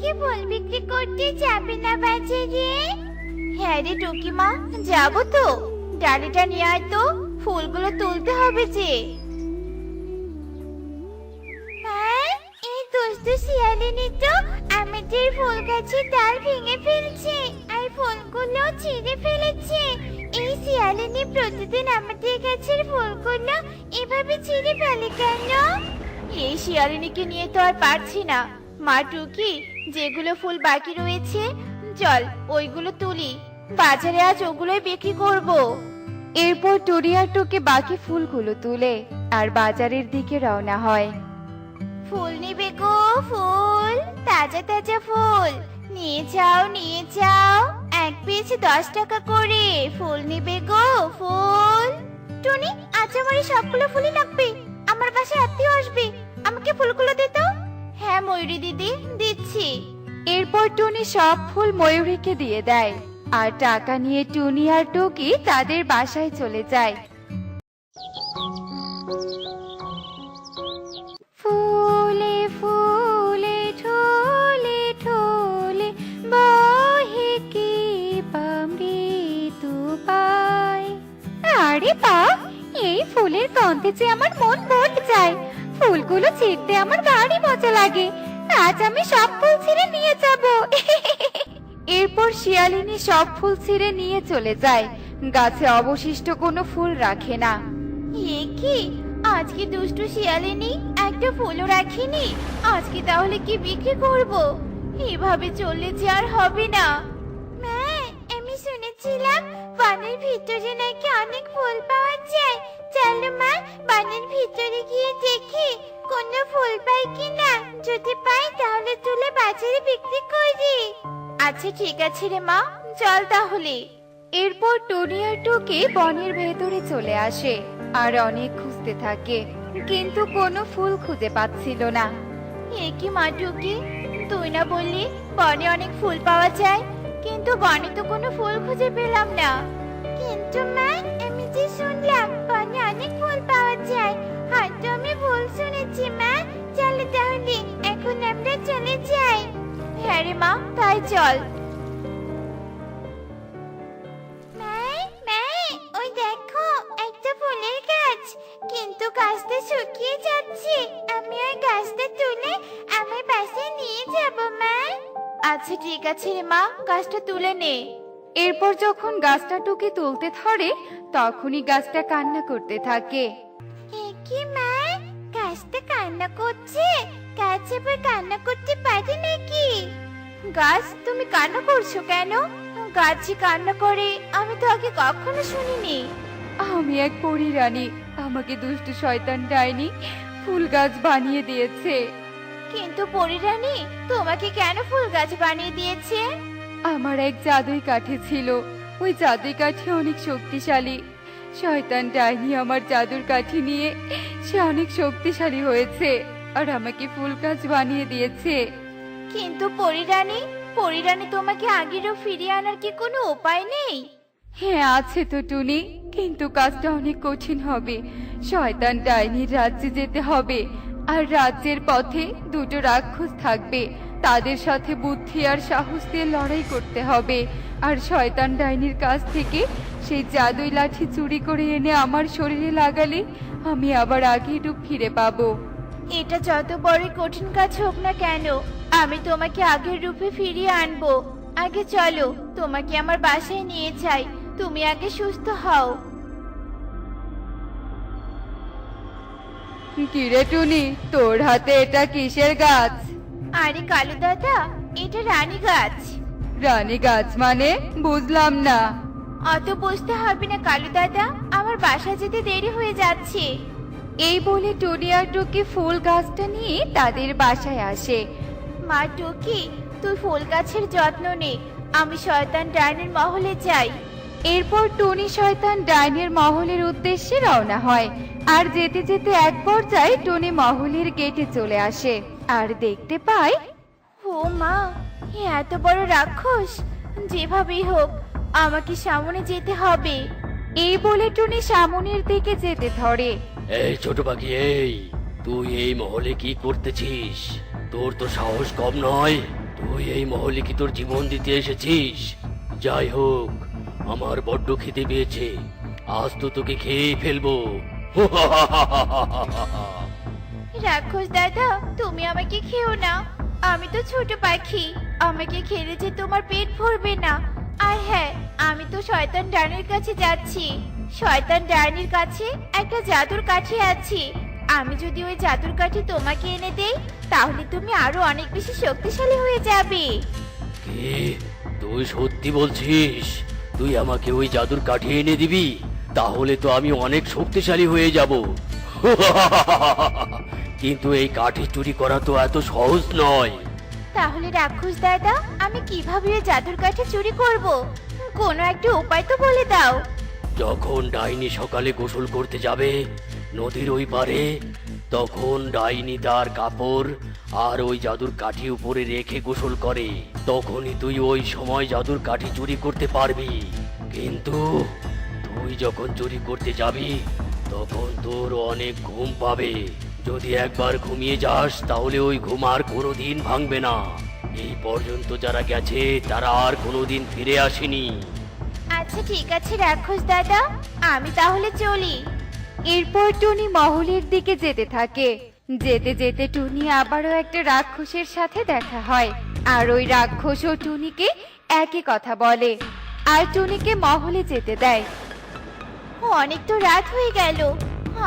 আজকে ফুল বিক্রি করতে যাবে না বাজারে? হ্যাঁ রে টুকিমা, যাবো তো। ডালিটা নিয়ে আয় তো, ফুলগুলো তুলতে হবে যে। এই দুষ্টু শিয়ালিনী তো আমাদের ফুল গাছের ডাল ভেঙে ফেলছে আর ফুলগুলো ছিঁড়ে ফেলেছে। এই শিয়ালিনী প্রতিদিন আমাদের গাছের ফুলগুলো এভাবে ছিঁড়ে ফেলে কেন? এই শিয়ালিনীকে নিয়ে তো আর পারছি না মা টুকি। যেগুলো ফুল বাকি রয়েছে চল ওইগুলো তুলি, বাজারে আজ ওগুলোই বিক্রি করব। এরপর টুনি আর টুকি বাকি ফুলগুলো তুলে আর বাজারের দিকে রওনা হয়। ফুল নিবে গো, ফুল, তাজা তাজা ফুল নিয়ে যাও নিয়ে যাও, এক পিস 10 টাকা করে। ফুল নিবে গো, ফুল। টুনি, আজ আমার এই সবগুলো ফুলই লাগবে, আমার বাসায় আত্মীয় আসবে, আমাকে ফুলগুলো দে তো। হ্যাঁ ময়ূরী দিদি, দিচ্ছি। এরপর টুনি সব ফুল ময়ূরীকে দিয়ে দেয় আর টাকা নিয়ে টুনি আর টুকি তাদের বাসায় চলে যায়। ফুলে ফুলে ঠোলে ঠোলে বহে কি অমৃত পায়। আরে বাহ, এই ফুলের গন্ধে যে আমার মন ভরে যায়। ফুলগুলো ছিঁড়তে আমার ভারী মজা লাগে। আজ আমি সব ফুল ছিঁড়ে নিয়ে যাব। এরপর শিয়ালিনী সব ফুল ছিঁড়ে নিয়ে চলে যায়, গাছে অবশিষ্ট কোনো ফুল রাখে না। এ কি, আজকে দুষ্টু শিয়ালিনী একটা ফুলও রাখিনি। আজকে তাহলে কি বিক্রি করব? এভাবে চললে যে আর হবে না। মা, আমি শুনেছিলাম বনের ভিতরে নাকি অনেক ফুল পাওয়া যায়। চলো মা, বনের ভিতরে গিয়ে দেখি কোনো ফুল পাই কিনা। যদি পাই তাহলে তুলে বাজারে বিক্রি করি। আচ্ছা ঠিক আছে রে মা, চল তাহলে। এরপর টনি আর টুকি বনের ভেতরে চলে আসে আর অনেক খুঁজতে থাকে, কিন্তু কোনো ফুল খুঁজে পাচ্ছিল না। এ কি মা টুকি, তুই না বললি বনে অনেক ফুল পাওয়া যায়, কিন্তু বনে তো কোনো ফুল খুঁজে পেলাম না। কিন্তু মা, আমি যে শুনলাম বনে অনেক ফুল পাওয়া যায়, হয়তো আমি ভুল শুনেছি মা। চলো তাহলে এখন আমরা চলে যাই। হ্যাঁ রে মা, তাই চল। ওই দেখো একটা ফুলের গাছ, কিন্তু গাছটা শুকিয়ে যাচ্ছে। আমি ওই গাছটা তুলে আমার বাসায় নিয়ে যাব মা। আচ্ছা ঠিক আছে রে মা, গাছটা তুলে নে। এরপর যখন গাছটা টুকি তুলতে ধরে তখনই গাছটা কান্না করতে থাকে। এ কি মা, গাছটা কান্না করছে? গাছ এবার কান্না করতে পারে নাকি? গাছ, তুমি কান্না করছো কেন? গাছ যে কান্না করে আমি তো আগে কখনো শুনিনি। আমি এক পরী রানী, আমাকে দুষ্টু শয়তান ডাইনি ফুল গাছ বানিয়ে দিয়েছে। কিন্তু পরিরানী, তোমাকে কেন ফুল গাছ বানিয়ে দিয়েছে? আমার এক জাদুই কাঠি ছিল, ওই জাদুই কাঠি অনেক শক্তিশালী। শয়তান ডাইনি আমার জাদুর কাঠি নিয়ে সে অনেক শক্তিশালী হয়েছে আর আমাকে ফুল গাছ বানিয়ে দিয়েছে। কিন্তু পরিরানী, পরিরানী তোমাকে আগেরও ফিরিয়ে আনার কি কোনো উপায় নেই? হ্যাঁ আছে তো টুনি, কিন্তু কাজটা অনেক কঠিন হবে। শয়তান ডাইনির রাজ্যে যেতে হবে আর রাজ্যের পথে দুটো রাক্ষস থাকবে, তাদের সাথে বুদ্ধি আর সাহস দিয়ে লড়াই করতে হবে। আর শয়তান ডাইনির কাছ থেকে সেই জাদুই লাঠি চুরি করে এনে আমার শরীরে লাগালে আমি আবার আগের রূপ ফিরে পাবো। এটা যত বড় কঠিন কাজ হোক না কেন, আমি তোমাকে আগের রূপে ফিরিয়ে আনবো। আগে চলো, তোমাকে আমার বাসায় নিয়ে যাই, তুমি আগে সুস্থ হও। কিরে টুনি, তোর হাতে এটা কিসের গাছ? আরে কালু দাদা, এটা রানী গাছ। রানী গাছ মানে? বুঝলাম না। অত বুঝতে হবে না কালু দাদা, আমার বাসা যেতে দেরি হয়ে যাচ্ছে। এই বলে টুনি আর টুকি ফুল গাছটা নিয়ে তাদের বাসায় আসে। মা টুকি, তুই ফুল গাছের যত্ন নে, আমি শয়তান ডাইনের মহলে যাই। এরপর টুনি শয়তান ডাইনের মহলের উদ্দেশ্যে রওনা হয় আর যেতে যেতে এক পর্যায়ে টুনি মহলের গেটে চলে আসে আর দেখতে পায় ও মা, এত বড় রাক্ষস! যেভাবেই হোক আমাকে সামনে যেতে হবে। এই বলে টুনি সামনের দিকে যেতে ধরে। এই ছোট পাখি, এই তুই এই মহলে কি করতেছিস? তোর তো সাহস কম নয়, তুই এই মহলে কি তোর জীবন দিতে এসেছিস? যাই হোক, আমার বড্ড খিদে পেয়েছে, আজ তো তোকে খেয়ে ফেলবো। রাক্ষস দাদা, তুমি আমাকে খেও না। আমি তো ছোট পাখি, আমাকে খেলে যে তোমার পেট ভরবে না। আর হ্যাঁ, আমি তো শয়তান ডাইনির কাছে যাচ্ছি। শয়তান ডাইনির কাছে একটা জাদুর কাঠি আছে। আমি যদি ওই জাদুর কাঠি তোমাকে এনে দেই, তাহলে তুমি আরো অনেক বেশি শক্তিশালী হয়ে যাবে। কি, তুই সত্যি বলছিস? তুই আমাকে ওই জাদুর কাঠি এনে দিবি? তাহলে তো আমি অনেক শক্তিশালী হয়ে যাব। কিন্তু এই কাঠি চুরি করা তো এত সহজ নয়। তাহলে রাক্ষস দাদা, আমি কিভাবে ওই জাদুর কাঠি চুরি করব? কোনো একটা উপায় তো বলে দাও। যখন ডাইনি সকালে গোসল করতে যাবে নদীর ওই পারে, তখন ডাইনি তার কাপড় আর ওই জাদুর কাঠি উপরে রেখে গোসল করে। তখনই তুই ওই সময় জাদুর কাঠি চুরি করতে পারবি। কিন্তু তুই যখন চুরি করতে যাবি, তখন তোর অনেক ঘুম পাবে। যদি একবার ঘুমিয়ে যাস, তাহলে ওই ঘুম আর কোনোদিন ভাঙবে না। এই পর্যন্ত যারা গেছে তারা আর কোনোদিন ফিরে আসেনি। আচ্ছা ঠিক আছে রাক্ষস দাদা, আমি তাহলে চলি। এরপর টুনি মহলের দিকে যেতে থাকে। যেতে যেতে টুনি আবারও একটা রাক্ষসের সাথে দেখা হয়। আর ওই রাক্ষসও টুনিকে একই কথা বলে, আর টুনিকে মহলে যেতে দেয়। অনেক তো রাত হয়ে গেল,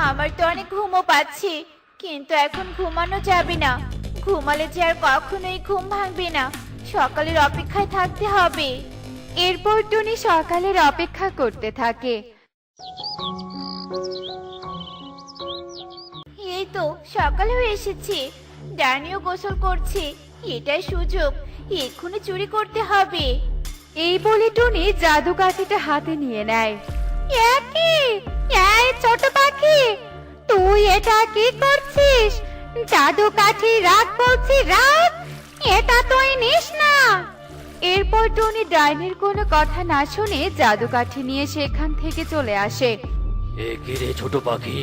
আমার তো অনেক ঘুমও পাচ্ছে। কিন্তু এখন ঘুমানো যাবে না, ঘুমালে যে আর কখনোই ঘুম ভাঙবে না। সকালের অপেক্ষায় থাকতে হবে। এরপর টুনি সকালের অপেক্ষা করতে থাকে। এই তো সকাল হয়ে এসেছে, ডাইনিও গোসল করছে। এটাই সুযোগ, এক্ষুনি চুরি করতে হবে। এই বলে টুনি জাদু কাঠিটা হাতে নিয়ে নেয়। এই ছোট পাখি, তুই এটা কি করছিস? জাদু কাঠি রাখ বলছি, রাখ, এটা তুই নিস না। এরপর টুনি ডাইনির কোনো কথা না শুনে জাদু কাঠি নিয়ে সেখান থেকে চলে আসে। এ কি রে ছোট পাখি,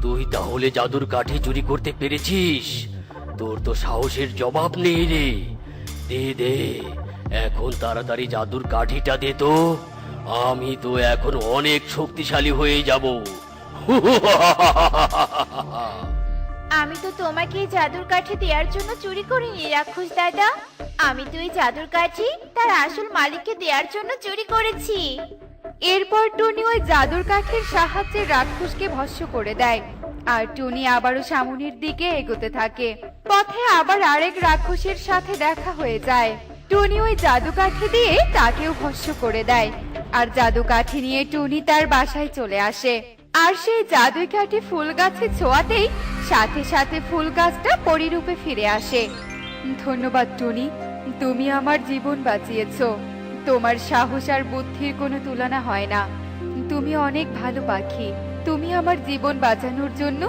তুই তাহলে জাদুর কাঠি চুরি করতে পেরেছিস? তোর তো সাহসের জবাব নেই রে। দে দে, এখন তাড়াতাড়ি জাদুর কাঠিটা দে তো। আমি তো এখন অনেক শক্তিশালী হয়ে যাব। আমি তো তোমাকে এই জাদুর কাঠি দেওয়ার জন্য চুরি করিনি রাক্ষস দাদা। আমি তো এই জাদুর কাঠি তার আসল মালিককে দেওয়ার জন্য চুরি করেছি। এরপর টুনি ওই জাদুর কাঠির সাহায্যে রাক্ষসকে ভস্ম করে দেয়। আর টুনি আবারও সামনের দিকে এগোতে থাকে। পথে আবার আরেক রাক্ষসের সাথে দেখা হয়ে যায়। টুনি ওই জাদু কাঠি দিয়ে তাকেও ভস্ম করে দেয়। আর জাদু কাঠি নিয়ে টুনি তার বাসায় চলে আসে। আর সেই জাদুই কাঠি ফুল গাছে ছোঁয়াতেই সাথে সাথে ফুল গাছটা পরিরূপে ফিরে আসে। ধন্যবাদ টুনি, তুমি আমার জীবন বাঁচিয়েছো। তোমার সাহস আর বুদ্ধির কোনো তুলনা হয় না। তুমি অনেক ভালো পাখি। তুমি আমার জীবন বাঁচানোর জন্য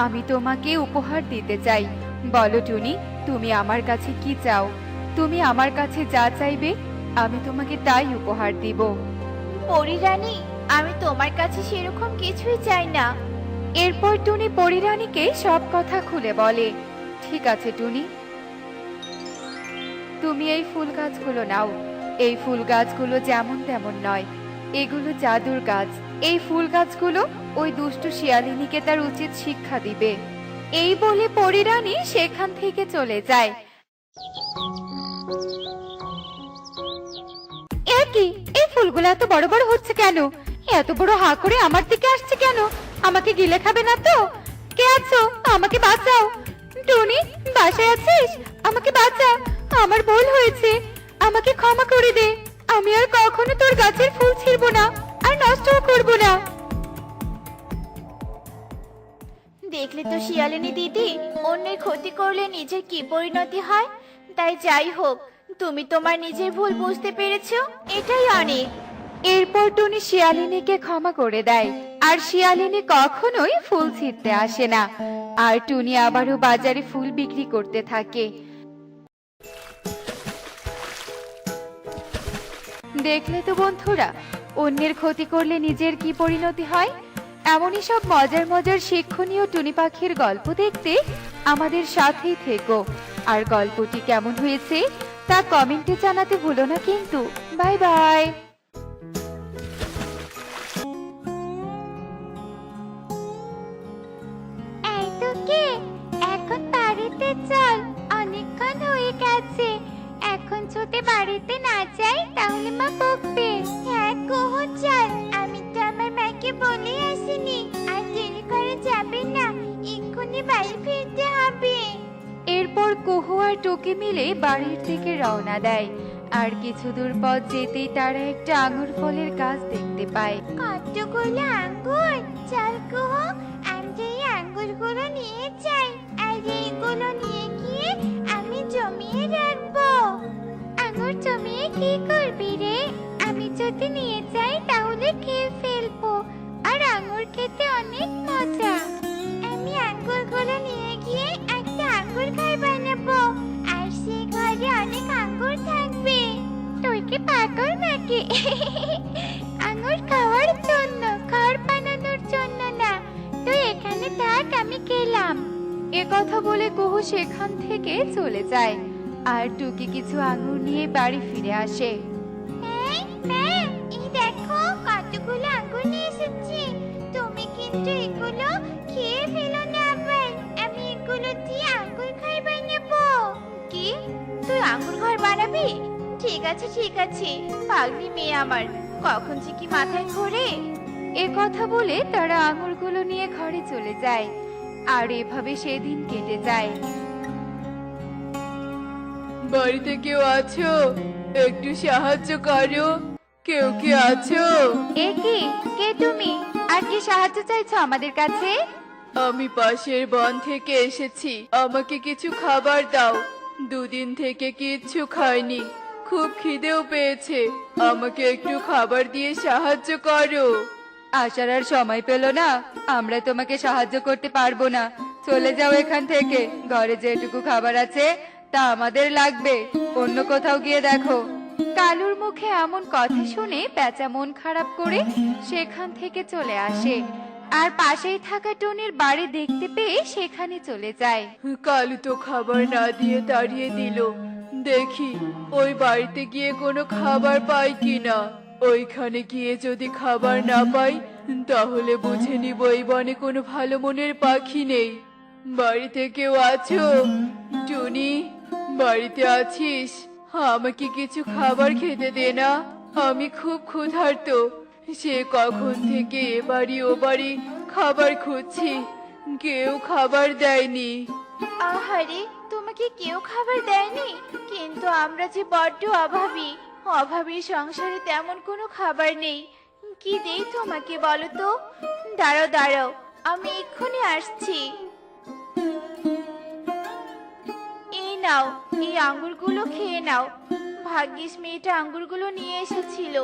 আমি তোমাকে উপহার দিতে চাই। বলো টুনি, তুমি আমার কাছে কি চাও? তুমি আমার কাছে যা চাইবে আমি তোমাকে তাই উপহার দিব। পরিরানী, আমি তোমার কাছে সেরকম কিছুই চাই না। এরপর টুনি পরিরানীকে সব কথা খুলে বলে। ঠিক আছে টুনি, তুমি এই ফুল গাছগুলো নাও। এই ফুল গাছগুলো যেমন তেমন নয়, এগুলো জাদুর গাছ। এই ফুল গাছগুলো ওই দুষ্টু শিয়ালিনীকে তার উচিত শিক্ষা দিবে। এই বলে পরিরানী সেখান থেকে চলে যায়। কি, এই ফুলগুলো এত বড় বড় হচ্ছে কেন? এত বড় হা করে আমার দিকে আসছে কেন? আমাকে গিলে খাবে না তো? কে আছো? আমাকে বাঁচাও। টুনি, বাসায় আছিস? আমাকে বাঁচা, আমার ভুল হয়েছে, আমাকে ক্ষমা করে দে। আমি আর কখনো তোর গাছের ফুল ছিঁড়বো না, আর নষ্টও করব না। দেখলে তো শিয়ালিনী দিদি, অন্যের ক্ষতি করলে নিজের কি পরিণতি হয়। তাই যাই হোক, তুমি তোমার নিজের ভুল বুঝতে পেরেছো, এটাই অনেক। এরপর টুনি শিয়ালিনীকে ক্ষমা করে দেয়। আর শিয়ালিনী কখনোই ফুল ছিঁড়তে আসে না। আর টুনি আবারও বাজারে ফুল বিক্রি করতে থাকে। দেখলে তো বন্ধুরা, অন্যের ক্ষতি করলে নিজের কি পরিণতি হয়। এমনই সব মজার মজার শিক্ষণীয় টুনি পাখির গল্প দেখতে আমাদের সাথেই থেকো। আর গল্পটি কেমন হয়েছে তা কমেন্টে জানাতে ভুলো না কিন্তু। Bye bye. এই তোকে এখন বাড়িতে চল, অনেকক্ষণ হয়ে গেছে। এখন যদি বাড়িতে না যাই তাহলে মা বকবে। হ্যাঁ কুহু চল, আমি তো আমার মাকে বলে আসিনি। আর দেরি করে যাবে না, এক্ষুনি বাড়ি ফিরতে হবে। এরপর কুহু আর টুকি মিলে বাড়ির থেকে রওনা দেয়। আর কিছু দূর পথ যেতেই তারা একটা আঙুর ফলের গাছ দেখতে পায়। কতগুলো আঙ্গুর, চল কুহু আমরা এই আঙ্গুরগুলো নিয়ে যাই। আর এইগুলো নিয়ে গিয়ে আমি জমিয়ে রাখবো। আঙ্গুর জমিয়ে কি করবি রে? আমি যদি নিয়ে যাই তাহলে খেয়ে ফেলবো। আর আঙ্গুর খেতে অনেক মজা। আমি আঙ্গুরগুলো নিয়ে গিয়ে একটা আঙ্গুর খাই বানাবো। আর সেই ঘরে অনেক আঙ্গুর থাকবে। তুই কি পাগল নাকি? আঙ্গুর খাওয়ার জন্য, ঘর বানানোর জন্য না। তুই এখানে থাক, আমি গেলাম। এ কথা বলে কুহু সেখান থেকে চলে যায়। আর টুকি কিছু আঙুর নিয়ে বাড়ি ফিরে আসে। এই মা, এই দেখো কতগুলো আঙ্গুর নিয়ে এসেছি। তুমি কিন্তু এগুলো খেয়ে ফেলো না আবার। আমি এগুলো দিয়ে আঙ্গুর খাই বানাবো। কি, তুই আঙ্গুর ঘর বানাবি? ঠিক আছে ঠিক আছে, পাগলি মেয়ে আমার, কখন যে কি মাথায় ঘোরে। এ কথা বলে তারা আঙুরগুলো নিয়ে ঘরে চলে যায়। আর এভাবে সেদিন কেটে যায়। বাড়িতে কেউ আছো? একটু সাহায্য করো। কেউ কি আছো? এ কি, কে তুমি? আর কি সাহায্য চাইছো আমাদের কাছে? আমি পাশের বন থেকে এসেছি, আমাকে কিছু খাবার দাও। দুদিন থেকে কিচ্ছু খাইনি, খুব খিদেও পেয়েছে। আমাকে একটু খাবার দিয়ে সাহায্য করো। আসার আর সময় পেল না, আমরা তোমাকে সাহায্য করতে পারবো না। চলে যাও এখান থেকে। ঘরে যেটুকু খাবার আছে তা আমাদের লাগবে, অন্য কোথাও গিয়ে দেখো। কালুর মুখে এমন কথা শুনে পেঁচা মন খারাপ করে সেখান থেকে চলে আসে। আর পাশেই থাকা টুনির বাড়ি দেখতে পেয়ে সেখানে চলে যায়। কালু তো খাবার না দিয়ে তাড়িয়ে দিল। দেখি ওই বাড়িতে গিয়ে কোনো খাবার পাই কিনা। ওইখানে গিয়ে যদি খাবার না পাই তাহলে বুঝে নিব এই বনে কোনো ভালো মনের পাখি নেই। বাড়িতে কেউ আছো? টুনি, বাড়িতে আছিস? আমাকে কিছু খাবার খেতে দে না, আমি খুব ক্ষুধার্ত। সে কখন থেকে এ বাড়ি ও বাড়ি খাবার খুঁজছি, কেউ খাবার দেয়নি। আহারে, তোমাকে কেউ খাবার দেয়নি? কিন্তু আমরা যে বড্ড অভাবী। অভাবী সংসারে তেমন কোনো খাবার নেই। কি দেই তোমাকে বলো তো? দাঁড়াও দাঁড়াও, আমি এক্ষুনি আসছি। এই নাও, এই আঙ্গুরগুলো খেয়ে নাও। ভাগ্যিস মেয়েটা আঙ্গুরগুলো নিয়ে এসেছিল,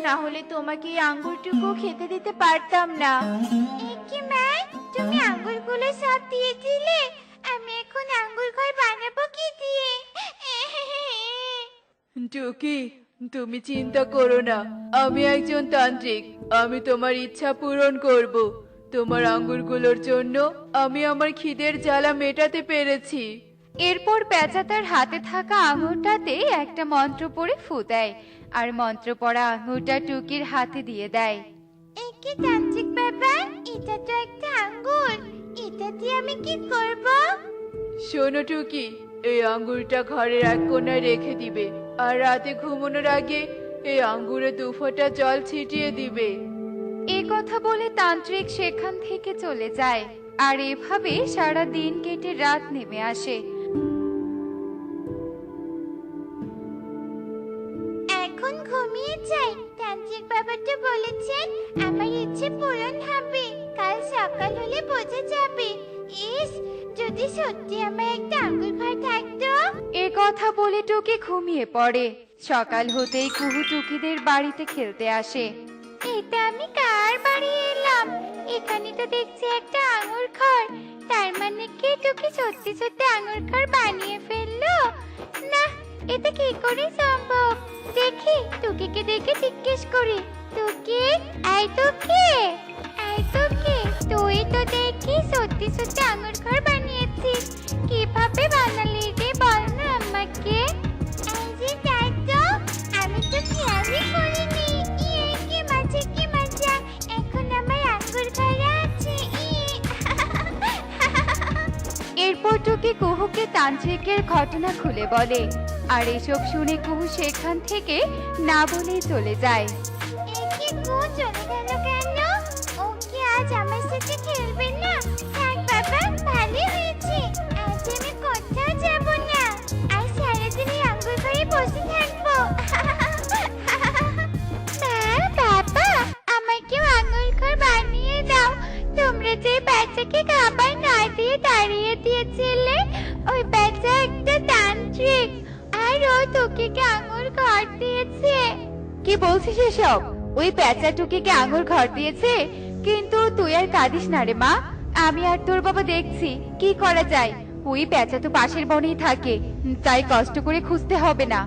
না হলে তোমাকে এই আঙ্গুরটুকু খেতে দিতে পারতাম না। কি মা, তুমি আঙ্গুরগুলো সব দিয়ে দিলে? আমি এখন আঙ্গুর ঘর বানাবো কি দিয়ে? টুকি, তুমি চিন্তা করো না, আমি একজন তান্ত্রিক। আমি তোমার ইচ্ছা পূরণ করব। তোমার আঙ্গুরগুলোর জন্য আমি আমার খিদের জ্বালা মেটাতে পেরেছি। এরপর পেঁচা তার হাতে থাকা আঙুরটাতে একটা মন্ত্র পড়ে ফু দেয়। আর মন্ত্র পড়া আঙুরটা টুকির হাতে দিয়ে দেয়। একে তান্ত্রিক বাবা, এটা তো একটা আঙ্গুর। এটা দিয়ে আমি কি করব? শোনো টুকি, এই আঙ্গুরটা ঘরের এক কোণায় রেখে দিবে। আর রাতে ঘুমানোর আগে এই আঙ্গুরে 2 ফোঁটা জল ছিটিয়ে দিবে। এই কথা বলে তান্ত্রিক সেখান থেকে চলে যায়। আর এভাবে সারা দিন কেটে রাত নেমে আসে। এখন ঘুমিয়ে যাই। তান্ত্রিক বাবা তো বলেছেন আমার ইচ্ছে পূরণ হবে। কাল সকাল হলে বোঝা যাবে। ইস, যদি সত্যি আমার একটা আঙ্গুর ঘর থাকতো। এ কথা বলে টুকি ঘুমিয়ে পড়ে। সকাল হতেই কুহু টুকিদের বাড়িতে খেলতে আসে। এটা আমি কার বাড়ি এলাম? এখানে তো দেখছি একটা আঙ্গুর ঘর। তার মানে কি টুকি সত্যি সত্যি আঙ্গুর ঘর বানিয়ে ফেললো? না, এটা কি করে সম্ভব? দেখি, টুকিকে দেখে জিজ্ঞেস করি। টুকি, এই টুকি, এই টুকি, তুই তো দেখি সত্যি সত্যি আঙ্গুর ঘর বানিয়েছিস। কিভাবে বানালি রে, বল না আমাকে। এই এরপর টুকি কুহুকে তান্ত্রিকের ঘটনা খুলে বলে, আর এসব শুনে কুহু সেখান থেকে না বলেই চলে যায়। একে কো চলে গেল কেন? ও কি আজ আমার সাথে খেলবে না? থাক বাবা, ভালো হয়েছে। আজ আমি কোথাও যাব না। আজ সারাদিন এই আঙ্গুর ঘরে বসে থাকবো। মা, বাবা, আমাকেও আঙ্গুর ঘর বানিয়ে দাও। তোমরা যে বাচ্চাকে খাবার না দিয়ে তাড়িয়ে দিয়েছিলে, ওই বাচ্চা একটা তান্ত্রিক, আর ও তোকে আঙ্গুর ঘর দিয়েছে। কি বলছিস এসব? ওই পেঁচা টুকিকে আঙুর ঘর দিয়েছে? কিন্তু তুই আর কাঁদিস না রে মা, আমি আর তোর বাবা দেখছি কি করা যায়। ওই পেঁচা তো পাশের বনেই থাকে, তাই কষ্ট করে খুঁজতে হবে না।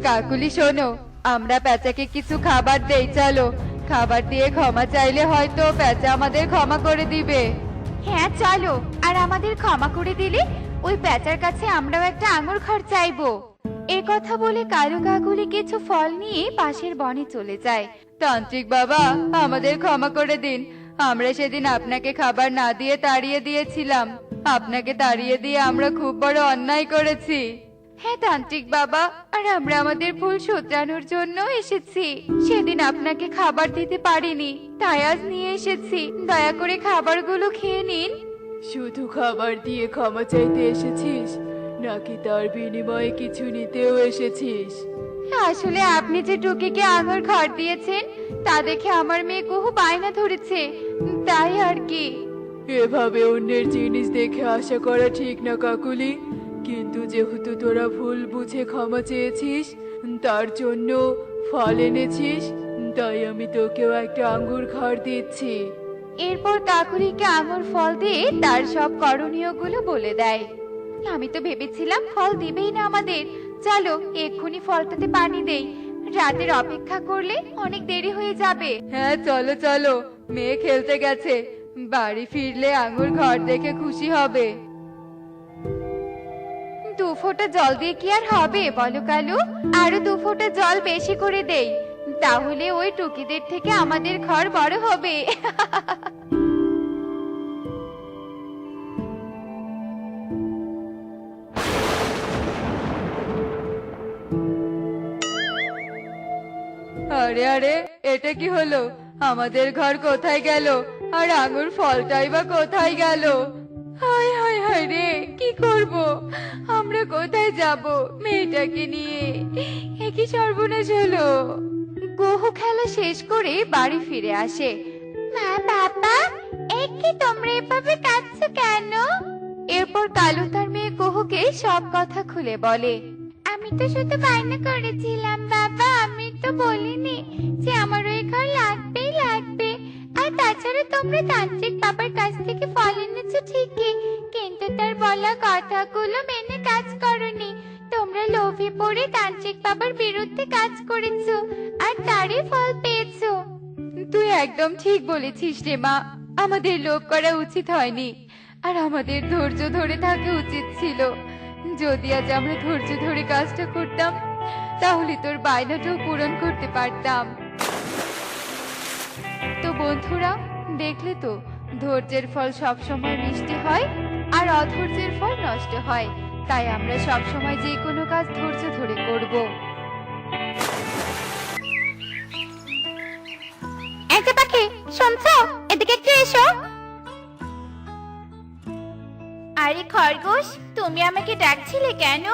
কাকুলি শোনো, আমরা পেঁচাকে কিছু খাবার দেই, চলো। খাবার দিয়ে ক্ষমা চাইলে হয়তো পেঁচা আমাদের ক্ষমা করে দিবে। হ্যাঁ চলো, আর আমাদের ক্ষমা করে দিলে ওই পেঁচার কাছে আমরাও একটা আঙুর ঘর চাইবো। এ কথা বলে কালু কাকুলি কিছু ফল নিয়ে পাশের বনে চলে যায়। তান্ত্রিক বাবা, আমাদের ক্ষমা করে দিন। আমরা সেদিন আপনাকে খাবার না দিয়ে তাড়িয়ে দিয়েছিলাম। আপনাকে তাড়িয়ে দিয়ে আমরা খুব বড় অন্যায় করেছি। হ্যাঁ তান্ত্রিক বাবা, আর আমরা আমাদের ভুল শুধরানোর জন্য এসেছি। সেদিন আপনাকে খাবার দিতে পারিনি, তাই আজ নিয়ে এসেছি। দয়া করে খাবারগুলো খেয়ে নিন। শুধু খাবার দিয়ে ক্ষমা চাইতে এসেছিস, নাকি তার বিনিময়ে কিছু নিতেও এসেছিস? আসলে আপনি যে টুকিকে আঙুর ঘর দিয়েছেন, তা দেখে আমার মেয়ে কুহু বায়না ধরেছে, তাই আর কি। এভাবে অন্যের জিনিস দেখে আশা করা ঠিক না কাকুলি, কিন্তু যেহেতু তোরা ভুল বুঝে ক্ষমা চেয়েছিস, তার জন্য ফল এনেছিস, তাই আমি তোকেও একটা আঙ্গুর ঘর দিচ্ছি। এরপর কাকুরিকে আঙুর ফল দিয়ে তার সব করণীয় গুলো বলে দেয়। আমি তো ভেবেছিলাম ফল দিবেই না আমাদের। চলো এক্ষুনি ফলটাতে পানি দেই, রাতের অপেক্ষা করলে অনেক দেরি হয়ে যাবে। হ্যাঁ চলো চলো, মেয়ে খেলতে গেছে, বাড়ি ফিরলে আঙুর ঘর দেখে খুশি হবে। 2 ফোঁটা জল দিয়ে কি আর হবে বলো কালু? আরো 2 ফোঁটা জল বেশি করে দেই, তাহলে ওই টুকিদের থেকে আমাদের ঘর বড় হবে। আরে আরে, এটা কি হলো? আমাদের ঘর কোথায় গেল, আর আঙুর ফলটাই বা কোথায় গেল? হায় হায় হায় রে, কি করব? আমরা কোথায় যাব মেয়েটাকে নিয়ে? এ কি সর্বনাশ হলো! কুহু খেলা শেষ করে বাড়ি ফিরে আসে। মা, বাবা, এই কি তোমরা এভাবে কাঁদছো কেন? এরপর কালু তার মেয়ে কুহুকে সব কথা খুলে বলে। আমি তো শুধু বায়না করেছিলাম বাবা, আমি তো বলিনি যে আমার ওই ঘর লাগবেই লাগবে। আর তাছাড়া তোমরা তান্ত্রিক বাবার কাছ থেকে ফল এনেছো ঠিকই, কিন্তু তার বলা কথাগুলো মেনে কাজ করনি। তোমরা লোভে পড়ে তান্ত্রিক বাবার বিরুদ্ধে কাজ করেছো, আর তারই ফল পেয়েছো। তুই একদম ঠিক বলেছিস রে মা, আমাদের লোভ করা উচিত হয়নি, আর আমাদের ধৈর্য ধরে থাকা উচিত ছিল। যদি আজ আমরা ধৈর্য ধরে কাজটা করতাম, তাহলে তোর বায়নাটাও পূরণ করতে পারতাম। তো বন্ধুরা, দেখলে তো, ধৈর্যের ফল সবসময় মিষ্টি হয়, আর অধৈর্যের ফল নষ্ট হয়। তাই আমরা সবসময় যে কোনো কাজ ধৈর্য ধরে করব। এই যে পাখি, শুনছো? এদিকে একটু এসো। আরে খরগোশ, তুমি আমাকে ডাকছিলে কেন?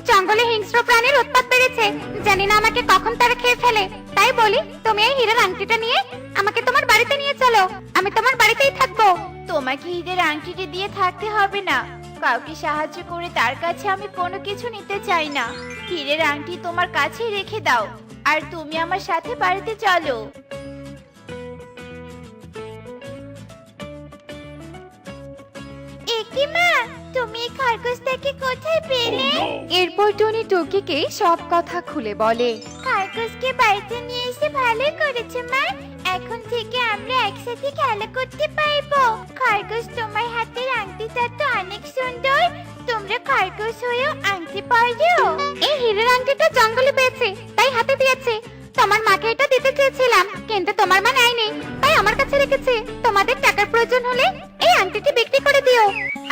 জঙ্গলে হিংস্র প্রাণীর উৎপাত বেড়েছে, জানি না আমাকে কখন তারা খেয়ে ফেলে। তাই বলি, তুমি এই হীরের আংটিটা নিয়ে আমাকে তোমার বাড়িতে নিয়ে চলো, আমি তোমার বাড়িতেই থাকবো। তোমাকে হীরের আংটিটা দিয়ে থাকতে হবে না। কাউকে সাহায্য করে তার কাছে আমি কোনো কিছু নিতে চাই না। হীরের আংটি তোমার কাছেই রেখে দাও, আর তুমি আমার সাথে বাড়িতে চলো। একি মা, তুমি এই খরগোশটাকে কোথায় পেলে? এরপর টনি টুকিকে সব কথা খুলে বলে। খরগোশকে বাড়িতে নিয়ে এসে ভালো করেছে মা। এখন থেকে আমরা একসাথে খেলা করতে পারবো। খরগোশ, তোমার হাতের আংটিটা তো অনেক সুন্দর। তোমরা খরগোশ হয়েও আংটি পরো? এই হীরের আংটিটা জঙ্গলে পেয়েছে, তাই হাতে দিয়েছে। তোমার মাকে এটা দিতে চেয়েছিলাম, কিন্তু তোমার মা নেয়নি, তাই আমার কাছে রেখেছে। তোমাদের টাকার প্রয়োজন হলে এই আংটিটি বিক্রি করে দিও।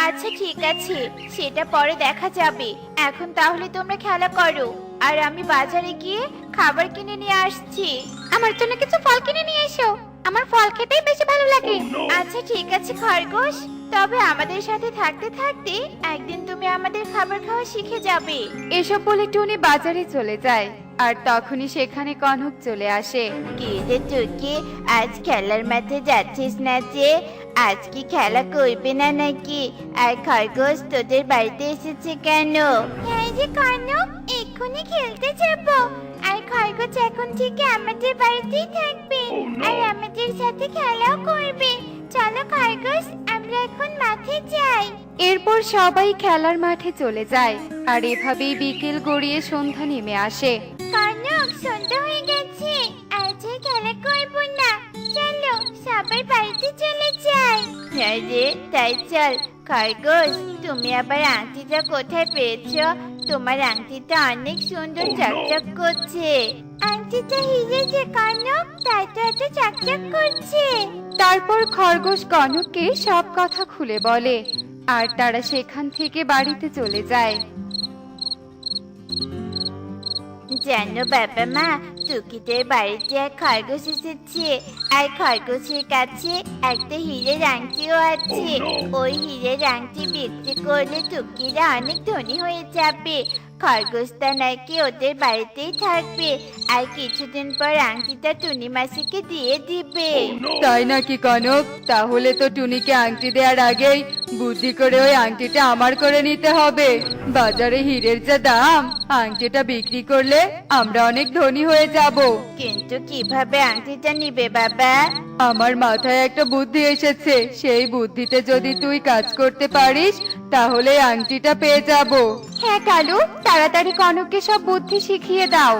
আচ্ছা ঠিক আছে, সেটা পরে দেখা যাবে। এখন তাহলে তোমরা খেলা করো, আর আমি বাজারে গিয়ে খাবার কিনে নিয়ে আসছি। আমার জন্য কিছু ফল কিনে নিয়ে এসো, আমার ফল খেতেই বেশি ভালো লাগে। আচ্ছা ঠিক আছে খরগোশ, তবে আমাদের সাথে থাকতে থাকতে একদিন তুমি আমাদের খাবার খাওয়া শিখে যাবে। এসব বলে টুনি বাজারে চলে যায়, আর তখনই সেখানে কনক চলে আসে। কি রে টুকি, আজ খেলার মাঠে যাচ্ছিস না যে? আজ কি খেলা করবে না নাকি? আর খরগোশ তোদের বাড়িতে এসেছে কেন? হ্যাঁ রে কনক, এক্ষুনি খেলতে যাব। আর খরগোশ এখন থেকে আমাদের বাড়িতেই থাকবে, আর আমাদের সাথে খেলাও করবে। চলো খরগোশ, আমরা এখন মাঠে যাই। এরপর সবাই খেলার মাঠে চলে যায়, আর এভাবেই বিকেল গড়িয়ে সন্ধ্যা নেমে আসে। কনক, সন্ধ্যা হয়ে গেছে, আজ আর খেলা করবো না। চলো সবাই বাড়িতে চলে যাই। হ্যাঁ রে, তাই চল। খরগোশ, তুমি আবার আংটিটা কোথায় পেয়েছো? তোমার আংটিটা অনেক সুন্দর চকচক করছে। আংটিটা হিরে যে কনক, তাই তো এত চকচক করছে। তারপর খরগোশ কনককে সব কথা খুলে বলে, আর তারা সেখান থেকে বাড়িতে চলে যায়। জানো বাবা মা, টুকিদের বাড়িতে এক খরগোশ এসেছে, আর খরগোশের কাছে একটা হীরের আংটিও আছে। ওই হীরের আংটি বিক্রি করলে টুকিরা অনেক ধনী হয়ে যাবে। খরগোশটা নাকি ওদের বাড়িতেই থাকবে, আর কিছুদিন পর আংটিটা টুনি মাসিকে দিয়ে দিবে। তাই নাকি কনক? তাহলে তো টুনিকে আংটি দেওয়ার আগেই বুদ্ধি করে ওই আংটিটা আমার করে নিতে হবে। বাজারে হীরের যা দাম, আংটিটা বিক্রি করলে আমরা অনেক ধনী হয়ে যাব। কিন্তু কিভাবে আংটিটা নিবে বাবা? আমার মাথায় একটা বুদ্ধি এসেছে, সেই বুদ্ধিতে যদি তুই কাজ করতে পারিস তাহলে আংটিটা পেয়ে যাব। হ্যাঁ কালু, তাড়াতাড়ি কনককে সব বুদ্ধি শিখিয়ে দাও।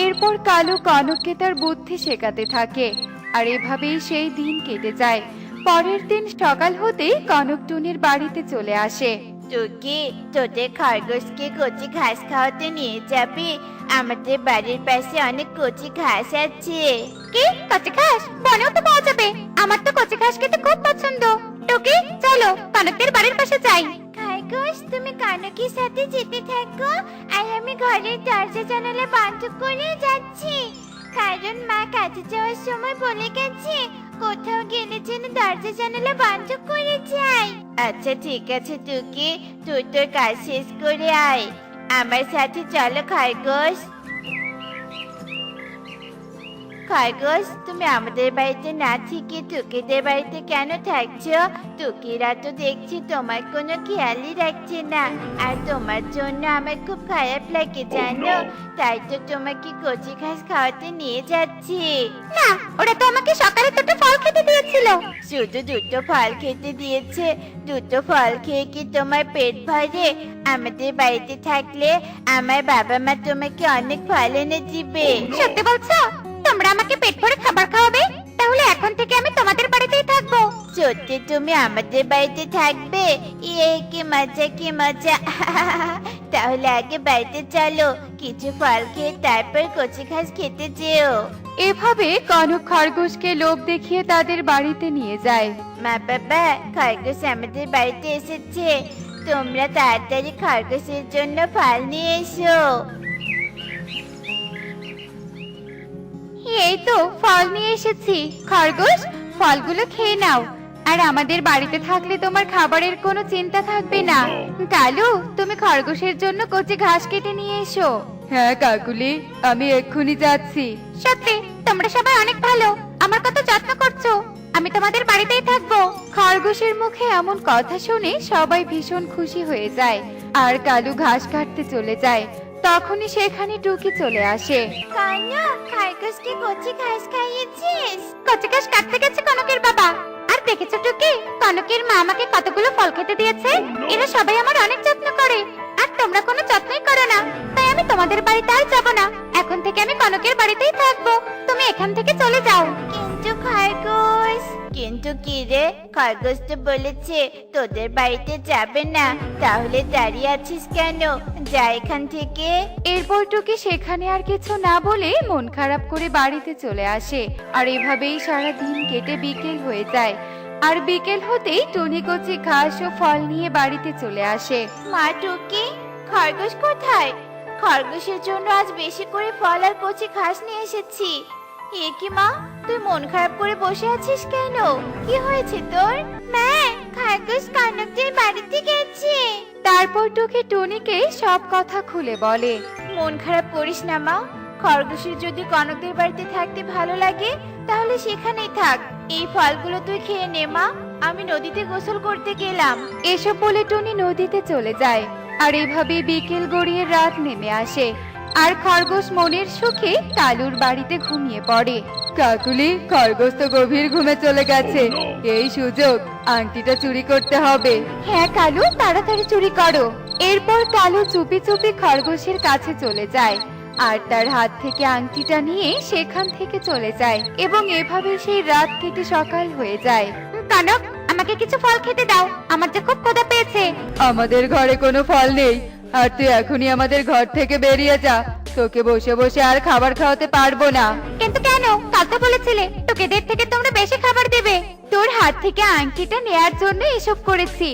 এরপর কালু কনককে তার বুদ্ধি শেখাতে থাকে, আর এভাবেই সেই দিন কেটে যায়। পরের দিন সকাল হতেই কনক টুনির বাড়িতে চলে আসে। টুকি, তোদের খরগোশকে কচি ঘাস খাওয়াতে নিয়ে যাবি? আমাদের বাড়ির পাশে অনেক কচি ঘাস আছে। কি কচি ঘাস? বনেও তো পাওয়া যাবে। আমার তো কচি ঘাস খেতে খুব পছন্দ। টুকি, চলো কনকদের বাড়ির পাশে যাই। খরগোশ, তুমি কনকের সাথে যেতে থাকো, আর আমি ঘরের দরজা জানালা বন্ধ করে যাচ্ছি। কারণ মা কাজে যাওয়ার সময় বলে গেছে কোথাও গেলে যেন দরজা জানালা বন্ধ করে যাই। আচ্ছা ঠিক আছে টুকি, তুই তোর কাজ শেষ করে আয়। আমার সাথে চলো খরগোশ। খরগোশ, তুমি আমাদের বাড়িতে না থেকে টুকিদের বাড়িতে কেন থাকছো? টুকিরা তো দেখছি তোমার কোনো খেয়ালই রাখছে না, আর তোমার জন্য আমার খুব খারাপ লাগে জানো। তাই তো তোমাকে কচি ঘাস খাওয়াতে নিয়ে যাচ্ছি। না, ওরা তো আমাকে সকালে দুটো ফল খেতে দিয়েছিল। শুধু দুটো ফল খেতে দিয়েছে? দুটো ফল খেয়ে কি তোমার পেট ভরে? আমাদের বাড়িতে থাকলে আমার বাবা মা তোমাকে অনেক ফল এনে দিবে। সত্যি বলছো? তোমরা আমাকে পেট ভরে খাবার খাওয়াবে? তাহলে এখন থেকে আমি তোমাদের বাড়িতেই থাকবো। সত্যি তুমি আমাদের বাড়িতে থাকবে? ইয়ে, কি মজা কি মজা। তাহলে আগে বাড়িতে চলো, কিছু ফল খেয়ে তারপর কচি ঘাস খেতে যেও। এভাবে কনক খরগোশকে লোভ দেখিয়ে তাদের বাড়িতে নিয়ে যায়। মা বাবা, খরগোশ আমাদের বাড়িতে এসেছে, তোমরা তাড়াতাড়ি খরগোশের জন্য ফল নিয়ে এসো। এই তো ফল নিয়ে এসেছি। খরগোশ, ফলগুলো খেয়ে নাও, আর আমাদের বাড়িতে থাকলে তোমার খাবারের কোনো চিন্তা থাকবে না। কালু, তুমি খরগোশের জন্য কচি ঘাস কেটে নিয়ে এসো। হ্যাঁ কাকুলি, আমি এক্ষুনি যাচ্ছি। সত্যি তোমরা সবাই অনেক ভালো, আমার কত যত্ন করছো। আমি তোমাদের বাড়িতেই থাকবো। খরগোশের মুখে এমন কথা শুনে সবাই ভীষণ খুশি হয়ে যায়, আর কালু ঘাস কাটতে চলে যায়। তখনই সেখানে টুকি চলে আসে। কনক, খরগোশকে কচি ঘাস খাইয়েছিস? কচি ঘাস কাটতে গেছে কনকের বাবা। আর দেখেছো টুকি, কনকের মা আমাকে কতগুলো ফল খেতে দিয়েছে। এরা সবাই আমার অনেক যত্ন করে, আর তোমরা কোনো যত্নই করো না। তাই আমি তোমাদের বাড়িতে আর যাবো না। এখন থেকে আমি কনকের বাড়িতেই থাকবো, তুমি এখান থেকে চলে যাও। কিন্তু খরগোশ, কিন্তু কি রে, খরগোশ তো বলেছে তোদের বাড়িতে যাবে না, তাহলে দাঁড়িয়ে আছিস কেন? যা এখান থেকে। এরপর টুকি সেখানে আর কিছু না বলে মন খারাপ করে বাড়িতে চলে আসে। আর এভাবেই সারা দিন কেটে বিকেল হয়ে যায়। আর বিকেল হতেই টুনি কচি ঘাস ও ফল নিয়ে বাড়িতে চলে আসে। মা টুকি, খরগোশ কোথায়? খরগোশের জন্য আজ বেশি করে ফল আর কচি ঘাস নিয়ে এসেছি। এ কি মা, তুই মন খারাপ করে বসে আছিস কেন? কি হয়েছে তোর? মা, খরগোশ কনকদের বাড়িতে গেছে। তারপর টুকি টুনিকে সব কথা খুলে বলে। মন খারাপ করিস না মা, খরগোশের যদি কনকদের বাড়িতে থাকতে ভালো লাগে তাহলে সেখানেই থাক। এই ফলগুলো তুই খেয়ে নে মা, আমি নদীতে গোসল করতে গেলাম। এসব বলে টুনি নদীতে চলে যায়। আর এভাবে বিকেল গড়িয়ে রাত নেমে আসে। আর খরগোশ মনের সুখে কালুর বাড়িতে ঘুমিয়ে পড়ে। কাকুলি, খরগোশ তো গভীর ঘুমে চলে গেছে, এই সুযোগ আংটিটা চুরি করতে হবে। হ্যাঁ কালু, তাড়াতাড়ি চুরি করো। এরপর কালু চুপি চুপি খরগোশের কাছে চলে যায় আর তার হাত থেকে আংটিটা নিয়ে সেখান থেকে চলে যায়। এবং এভাবে সেই রাত কেটে সকাল হয়ে যায়। কনক, আমাকে কিছু ফল খেতে দাও, আমার যে খুব ক্ষুধা পেয়েছে। আমাদের ঘরে কোনো ফল নেই, আর তুই এখনই আমাদের ঘর থেকে বেরিয়ে যা, তোকে বসে বসে আর খাবার খাওয়াতে পারবো না। কিন্তু কেন? কাল তো বলেছিলে তোকেদের থেকে তোমরা বেশি খাবার দেবে। তোর হাত থেকে আংটিটা নেয়ার জন্য এসব করেছি।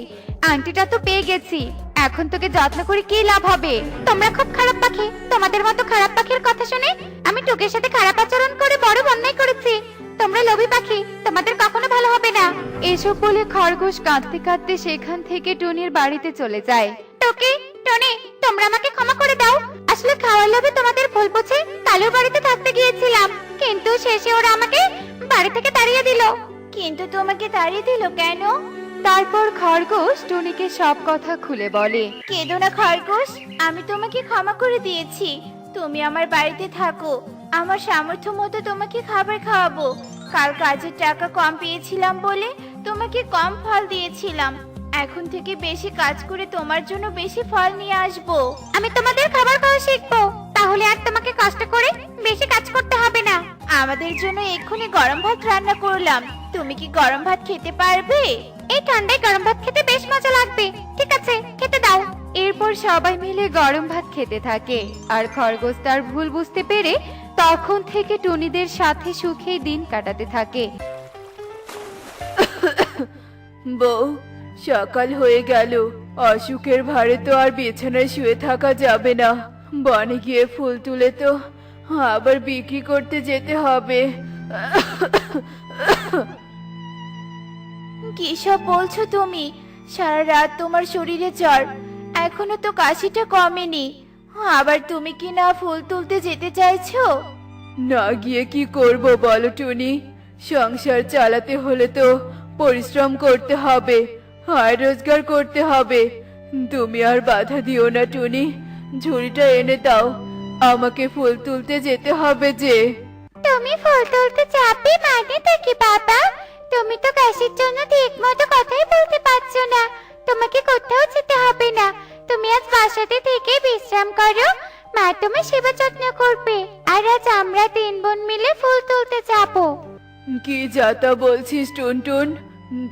আংটিটা তো পেয়ে গেছি, এখন তোকে যত্ন করে কি লাভ হবে? তোমরা খুব খারাপ পাখি, তোমাদের মতো খারাপ পাখির কথা শুনে আমি টুকের সাথে খারাপ আচরণ করে বড় অন্যায় করেছি। তোমরা লোভী পাখি, তোমাদের কখনো ভালো হবে না। এসব বলে খরগোশ কাঁদতে কাঁদতে সেখান থেকে টুনির বাড়িতে চলে যায়। টুকি, টনি, তোমরা আমাকে ক্ষমা করে দাও। আসলে খাওয়ার লোভে তোমাদের ভুল বুঝে কালুর বাড়িতে থাকতে গিয়েছিলাম, কিন্তু শেষে ওরা আমাকে বাড়ি থেকে তাড়িয়ে দিল। কিন্তু তোমাকে তাড়িয়ে দিল কেন? তারপর খরগোশ টুনিকে সব কথা খুলে বলে। কেঁদো না খরগোশ, আমি তোমাকে ক্ষমা করে দিয়েছি। তুমি আমার বাড়িতে থাকো, আমার সামর্থ্য মতো তোমাকে খাবার খাওয়াবো। কাল কাজের টাকা কম পেয়েছিলাম বলে তোমাকে কম ফল দিয়েছিলাম। এখন থেকে বেশি কাজ করে তোমার জন্য বেশি ফল নিয়ে আসবো। আমি তোমাদের খাবার খাওয়া শিখবো, তাহলে আর তোমাকে কষ্ট করে বেশি কাজ করতে হবে না। আমাদের জন্য এক্ষুনি গরম ভাত রান্না করলাম, তুমি কি গরম ভাত খেতে পারবে? এই ঠান্ডায় গরম ভাত খেতে বেশ মজা লাগবে। ঠিক আছে, খেতে দাও। এরপর সবাই মিলে গরম ভাত খেতে থাকে। আর খরগোশ তার ভুল বুঝতে পেরে তখন থেকে টুনিদের সাথে সুখে দিন কাটাতে থাকে। বউ, সকাল হয়ে গেল, অসুখের ভারে তো আর বিছানায় শুয়ে থাকা যাবে না। বনে গিয়ে ফুল তুলে তো আবার বিক্রি করতে যেতে হবে। কি সব বলছো তুমি? সারা রাত তোমার শরীরে জ্বর, এখনো তো কাশিটা কমেনি, আবার তুমি কি না ফুল তুলতে যেতে চাইছো? না গিয়ে কি করব বলো টুনি? সংসার চালাতে হলে তো পরিশ্রম করতে হবে, আয় রোজগার করতে হবে। তুমি আর বাধা দিও না টুনি, ঝুড়িটা এনে দাও, আমাকে ফুল তুলতে যেতে হবে যে। তুমি ফুল তুলতে যাবে মানে কি বাবা? তুমি তো কাশির জন্য ঠিক মতো কথাই বলতে পারছো না। তোমাকে কোথাও যেতে হবে না, তুমি আজ বাসাতে থেকে বিশ্রাম করো, মা তোমার সেবা যত্ন করবে। আর আজ আমরা 3 বোন মিলে ফুল তুলতে যাবো। কি যাতা বলছিস টুনটুন?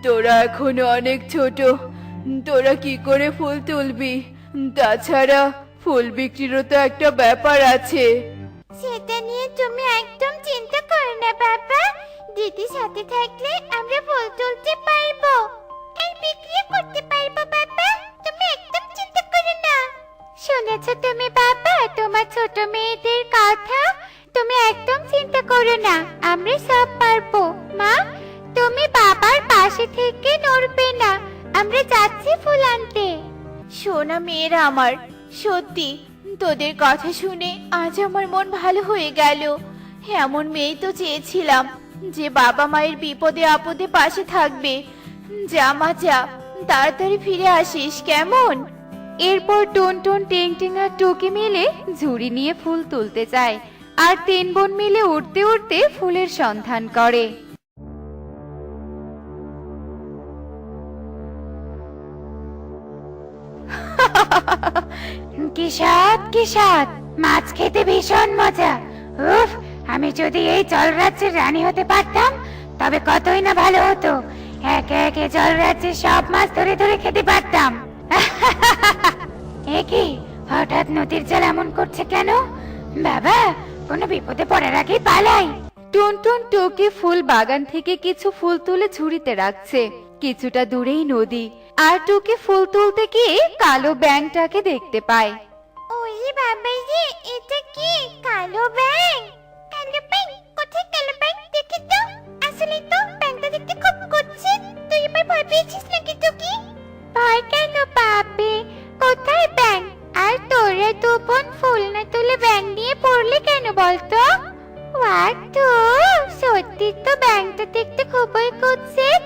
তোরা এখনো অনেক ছোট, তোরা কি করে ফুল তুলবি? তাছাড়া ফুল বিক্রিরও তো একটা ব্যাপার আছে। সেটা নিয়ে তুমি একদম চিন্তা করো না বাবা, দিদি সাথে থাকলে আমরা ফুল তুলতে পারবো, এই বিক্রি করতে পারবো বাবা, তুমি একদম চিন্তা করো না। শুনেছো তুমি বাবা তোমার ছোট মেয়েদের কথা? তুমি একদম চিন্তা করো না, আমরা সব পারবো। মা, তুমি বাবার পাশে থেকে নড়বে না, আমরা যাচ্ছি ফুল আনতে। সোনা মেয়েরা আমার, সত্যি তোদের কথা শুনে আজ আমার মন ভালো হয়ে গেল। এমন মেয়ে তো চেয়েছিলাম যে বাবা মায়ের বিপদে আপদে পাশে থাকবে। যা মা যা, তাড়াতাড়ি ফিরে আসিস কেমন? এরপর টুনটুন, টিংটিং আর টুকি মিলে ঝুড়ি নিয়ে ফুল তুলতে যায়। আর 3 বোন মিলে উঠতে উঠতে ফুলের সন্ধান করে। কি স্বাদ, কি স্বাদ! মাছ খেতে ভীষণ মজা। উফ, আমি যদি এই জলরাজ্যের রানী হতে পারতাম তবে কতই না ভালো হতো। একে একে জলরাজ্যের সব মাছ ধরে ধরে খেতে পারতাম। এ কি, হঠাৎ নদীর জল এমন করছে কেন? বাবা, কোনো বিপদে পড়ার আগেই পালাই। টুনটুন টুকি ফুল বাগান থেকে কিছু ফুল তুলে ঝুড়িতে রাখছে। কিছুটা দূরেই নদী, আর টুকি ফুল তুলতে গিয়ে কালো ব্যাঙটাকে দেখতে পায়। ওরে বাবা রে, এটা কি কালো ব্যাঙ? কালো ব্যাঙ কোথায়? কালো ব্যাঙ দেখি তো। আসলে তো ব্যাঙটা দেখতে খুব করছে। তুই এবার ভয় পেয়েছিস নাকি টুকি? ভয় কেন পাবে? কোথায় ব্যাঙ? আর তোরা তো বোন ফুল না তুলে ব্যাঙ নিয়ে পড়লে কেন বলতো? তো সত্যি তো ব্যাঙটা দেখতে খুবই কুৎসিত।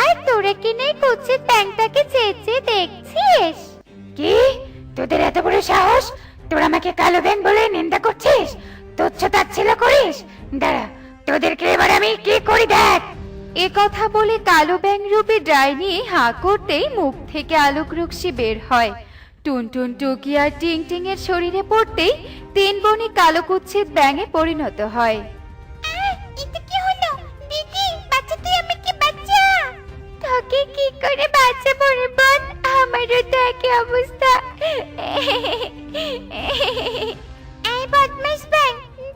আর তোরা কি নেই কুৎসিত ব্যাঙটাকে চেঁচে দেখছিস? কি, তোদের এত বড় সাহস? তোরা আমাকে কালো ব্যাঙ বলে নিন্দা করছিস, তুচ্ছ তাচ্ছিল্য করিস? দাঁড়া, তোদেরকে এবার আমি কি করি দেখ। এ কথা বলে কালো ব্যাঙ রূপী ডাইনি হাঁ করতেই মুখ থেকে আলোক রশ্মি বের হয়। টুনটুন টুকি আর টিং টিং এর শরীরে পড়তেই তিন বোনই কালো কুৎসিত ব্যাঙে পরিণত হয়। এটা কি হলো? দিদি, বাচ্চা, তুই আমাকে বাঁচা। তোকে কি করে বাঁচাবো রে বোন? আমারও তো একই অবস্থা। এই বদমাশ ব্যাঙ,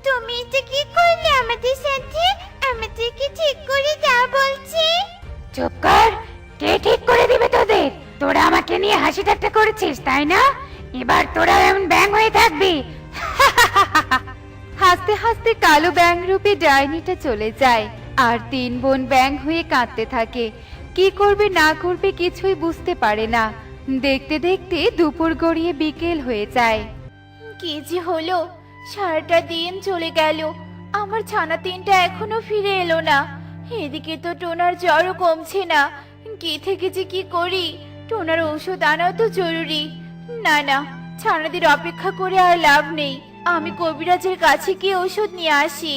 তুমি এটা কি করলে আমাদের সাথে? আমাদেরকে ঠিক করে দাও বলছি। চুপ কর, কে ঠিক করে দিবে তোদের? তোরা আমাকে নিয়ে হাসি ঠাট্টা করেছিস তাই না? এবার তোরা এমন ব্যাঙ হয়ে থাকবি। হাসতে হাসতে কালো ব্যাঙ রূপী ডাইনিটা চলে যায়, আর তিন বোন ব্যাঙ হয়ে কাঁদতে থাকে। কি করবে না করবে কিছুই বুঝতে পারে না। দেখতে দেখতে দুপুর গড়িয়ে বিকেল হয়ে যায়। কি যে হলো? সারাটা দিন চলে গেল, আমার ছানা তিনটা এখনো ফিরে এলো না। এদিকে তো টোনার জ্বরও কমছে না। কি থেকে যে কি করি? টোনার ঔষধ আনাও তো জরুরি। না না, ছানাদের অপেক্ষা করে আর লাভ নেই। আমি কবিরাজের কাছে গিয়ে ঔষধ নিয়ে আসি।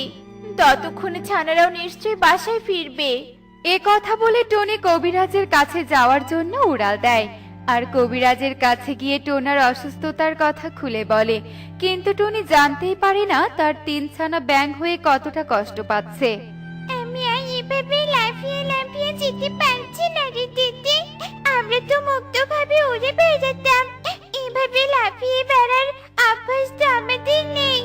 ততক্ষণে ছানারাও নিশ্চয়ই বাসায় ফিরবে। এ কথা বলে টনি কবিরাজের কাছে যাওয়ার জন্য উড়াল দেয়, আর কবিরাজের কাছে গিয়ে টোনার অসুস্থতার কথা খুলে বলে। কিন্তু টনি জানতেই পারে না তার তিন ছানা ব্যাঙ হয়ে কতটা কষ্ট পাচ্ছে। আমি আর এভাবে লাফিয়ে লাফিয়ে যেতে পারছি না রে দিদি। আমরা তো মুক্তভাবে উড়ে বেড়াতাম, এভাবে লাফিয়ে বেড়ার অভ্যাস তো আমাদের নেই।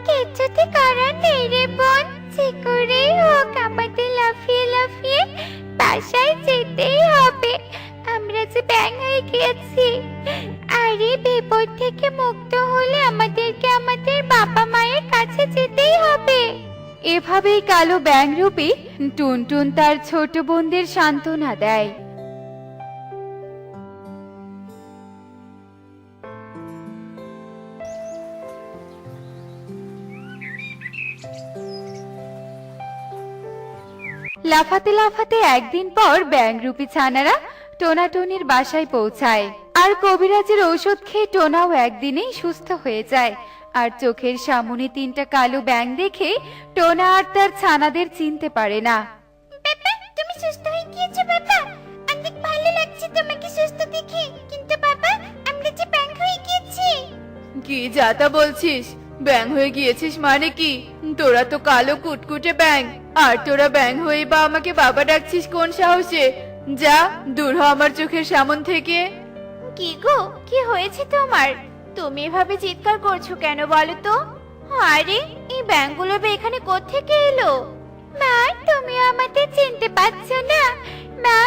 কিছুতে করার নেই রে বোন, যে করেই হোক আমাদের লাফিয়ে লাফিয়ে বাসায় যেতেই হবে। আমরা যে ব্যাঙ হয়ে গিয়েছি, আর এই বিপদ থেকে মুক্ত হলে আমাদেরকে আমাদের বাবা মায়ের কাছে যেতেই হবে। এভাবেই কালো ব্যাঙ রূপী টুনটুন তার ছোট বোনদের সান্ত্বনা দেয়। লাফাতে লাফাতে একদিন পর ব্যাঙরূপী ছানারা টোনাটনির বাসায় পৌঁছায়, আর কবিরাজের ঔষধ খেয়ে টোনাও একদিনেই সুস্থ হয়ে যায়। আর চোখের সামনে তিনটা কালো ব্যাঙ দেখে টোনা আর তার ছানাদের চিনতে পারে না। বাবা, তুমি সুস্থ হয়ে গিয়েছো বাবা। অনেক ভালো লাগছে তোমাকে সুস্থ দেখে। কিন্তু বাবা, আমরা যে ব্যাঙ হয়ে গিয়েছি। কি যাতা বলছিস? ব্যাঙ হয়ে গিয়েছিস মানে কি? তোরা তো কালো কুটকুটে ব্যাঙ, আর তোরা ব্যাঙ হয়ে বা আমাকে বাবা ডাকছিস কোন সাহসে? যা দূর হ আমার চোখের সামন থেকে। কি গো, কি হয়েছে তোমার? তুমি এভাবে চিৎকার করছো কেন বলো তো? আরে, এই ব্যাঙগুলো এখানে কোত্থেকে এলো? মা, তুমি আমাদের চিনতে পারছো না? মা,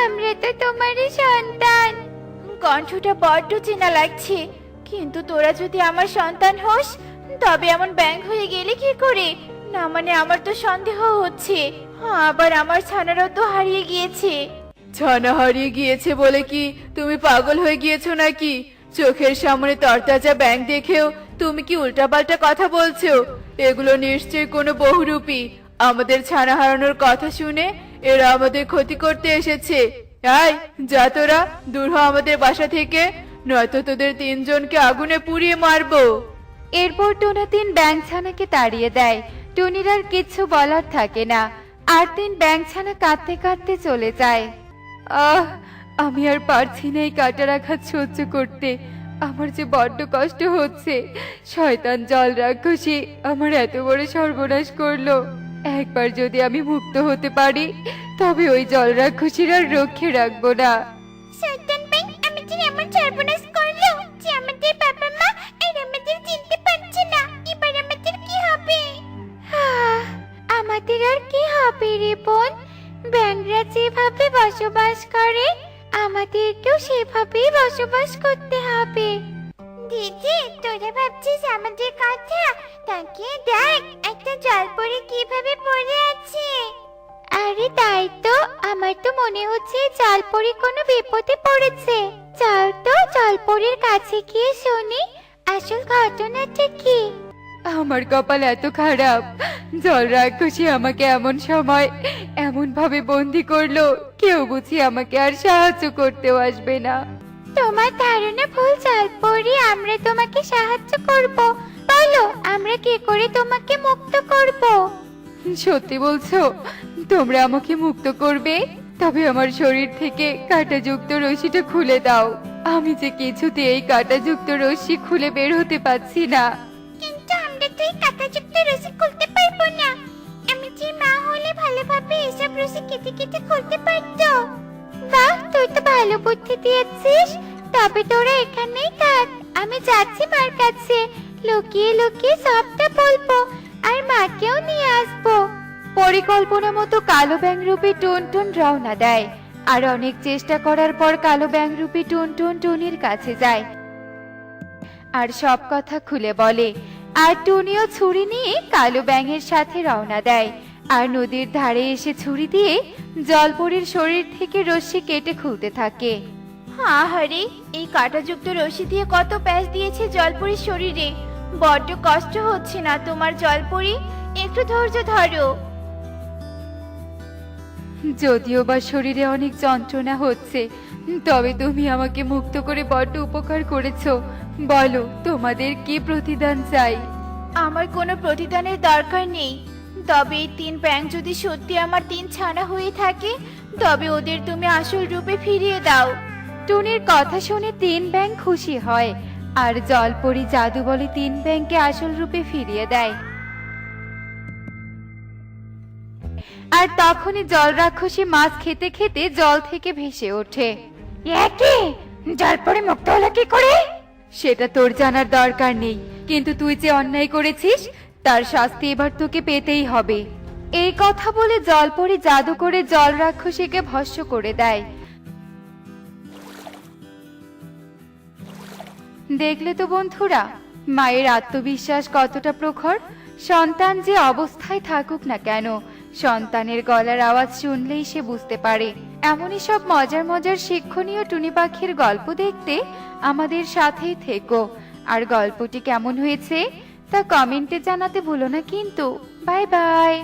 আমরা তো তোমারই সন্তান। কণ্ঠটা বড্ড চেনা লাগছে। কিন্তু তোরা যদি আমার সন্তান হোস, তবে এমন ব্যাঙ হয়ে গেলে কি করে? না মানে আমার তো সন্দেহ হচ্ছে। আবার আমার ছানারাও তো হারিয়ে গিয়েছে। ছানা হারিয়ে গিয়েছে বলে কি তুমি পাগল হয়ে গিয়েছো নাকি? চোখের সামনে তরতাজা ব্যাঙ দেখেও তুমি কি উল্টাপাল্টা কথা বলছো? এগুলো নিশ্চয়ই কোনো বহুরূপী। আমাদের ছানা হারানোর কথা শুনে এরা আমাদের ক্ষতি করতে এসেছে। আয়, যা তোরা দূর হ আমাদের বাসা থেকে, নয়তো তোদের তিনজনকে আগুনে পুড়িয়ে মারবো। এরপর টোনা তিন ব্যাঙ ছানাকে তাড়িয়ে দেয়। টুনির আর কিচ্ছু বলার থাকে না, আর তিন ব্যাঙ ছানা কাঁদতে কাঁদতে চলে যায়। আহ, আমি আর পারছি না এই কাটার আঘাত সহ্য করতে। আমার যে বড্ড কষ্ট হচ্ছে। শয়তান জল রাক্ষসী আমার এত বড় সর্বনাশ করলো। একবার যদি আমি মুক্ত হতে পারি তবে ওই জল রাক্ষসীর আর রক্ষে রাখবো না। শয়তান ভাই আমাদের এমন সর্বনাশ করলো যে আমাদের বাবা মা আর আমাদের চিনতে পারছে না। এবার আমাদের কি হবে? আমাদের আর কি হবে রে বোন? ব্যাঙরা যেভাবে বসবাস করে আমাদেরকেও সেভাবেই বসবাস করতে হবে। দিদি তোরা ভাবছিস আমাদের কথা? তাকিয়ে দেখ একটা জলপরি কিভাবে পড়ে আছে। আরে তাই তো, আমার তো মনে হচ্ছে জলপরি কোনো বিপদে পড়েছে। চল তো জলপরির কাছে গিয়ে শুনি আসল ঘটনাটা কি। আমার কপাল এত খারাপ, জল রাক্ষসী আমাকে এমন সময় এমন ভাবে বন্দি করলো, কেউ বুঝি আমাকে আর সাহায্য করতেও আসবে না। তোমার ধারণা ভুল জলপরি, আমরা তোমাকে সাহায্য করব। বলো আমরা কি করে তোমাকে মুক্ত করব? সত্যি বলছো? তোমরা আমাকে মুক্ত করবে? তবে আমার শরীর থেকে কাঁটাযুক্ত রশিটা খুলে দাও। আমি যে কিছুতে এই কাঁটাযুক্ত রশি খুলে বের হতে পারছি না। কিন্তু আমরা তো এই কাঁটাযুক্ত রশি খুলতে পারবো না। আমি যে মা হলে ভালোভাবে এসব রশি কেটে কেটে খুলতে পারতো। বাহ, তুই তো ভালো বুদ্ধি দিয়েছিস। তবে তোরা এখানেই থাক, আমি যাচ্ছি মার কাছে। লুকিয়ে লুকিয়ে সবটা বলবো আর মাকেও নিয়ে আসবো। পরিকল্পনা মতো কালো ব্যাঙ রূপী টুনটুন রওনা দেয়। আর অনেক চেষ্টা করার পর কালো ব্যাঙ রূপী টুনটুন টুনির কাছে যায় আর সব কথা খুলে বলে। আর টুনিও ছুরি নিয়ে কালো ব্যাঙের সাথে রওনা দেয় আর নদীর ধারে এসে ছুরি দিয়ে জলপরীর শরীর থেকে রশ্মি কেটে খুলতে থাকে। আহারে এই কাঁটাযুক্ত রশি দিয়ে কত প্যাঁচ দিয়েছে জলপরির শরীরে। বড্ড কষ্ট হচ্ছে না তোমার জলপরি? একটু ধৈর্য ধরো। যদিও বা শরীরে অনেক যন্ত্রণা হচ্ছে, তবে তুমি আমাকে মুক্ত করে বড্ড উপকার করেছো। বলো তোমাদের কি প্রতিদান চাই? আমার কোনো প্রতিদানের দরকার নেই। তবে এই 3 ব্যাঙ যদি সত্যি আমার 3 ছানা হয়ে থাকে তবে ওদের তুমি আসল রূপে ফিরিয়ে দাও। টুনির কথা শুনে 3 ব্যাঙ খুশি হয় আর জলপরি জাদু বলে 3 ব্যাঙকে আসল রূপে ফিরিয়ে দেয়। আর তখনই জল রাক্ষসী মাছ খেতে খেতে জল থেকে ভেসে ওঠে। একে জলপরি মুক্ত হলো কি করে? সেটা তোর জানার দরকার নেই, কিন্তু তুই যে অন্যায় করেছিস তার শাস্তি এবার তোকে পেতেই হবে। এই কথা বলে জলপরি জাদু করে জল রাক্ষসীকে ভস্ম করে দেয়। দেখলে তো বন্ধুরা, মায়ের আত্মবিশ্বাস কতটা প্রখর। সন্তান যে অবস্থায় থাকুক না কেন, সন্তানের গলার আওয়াজ শুনলেই সে বুঝতে পারে। এমনই সব মজার মজার শিক্ষণীয় টুনি পাখির গল্প দেখতে আমাদের সাথেই থেকো। আর গল্পটি কেমন হয়েছে তা কমেন্টে জানাতে ভুলো না কিন্তু। Bye bye.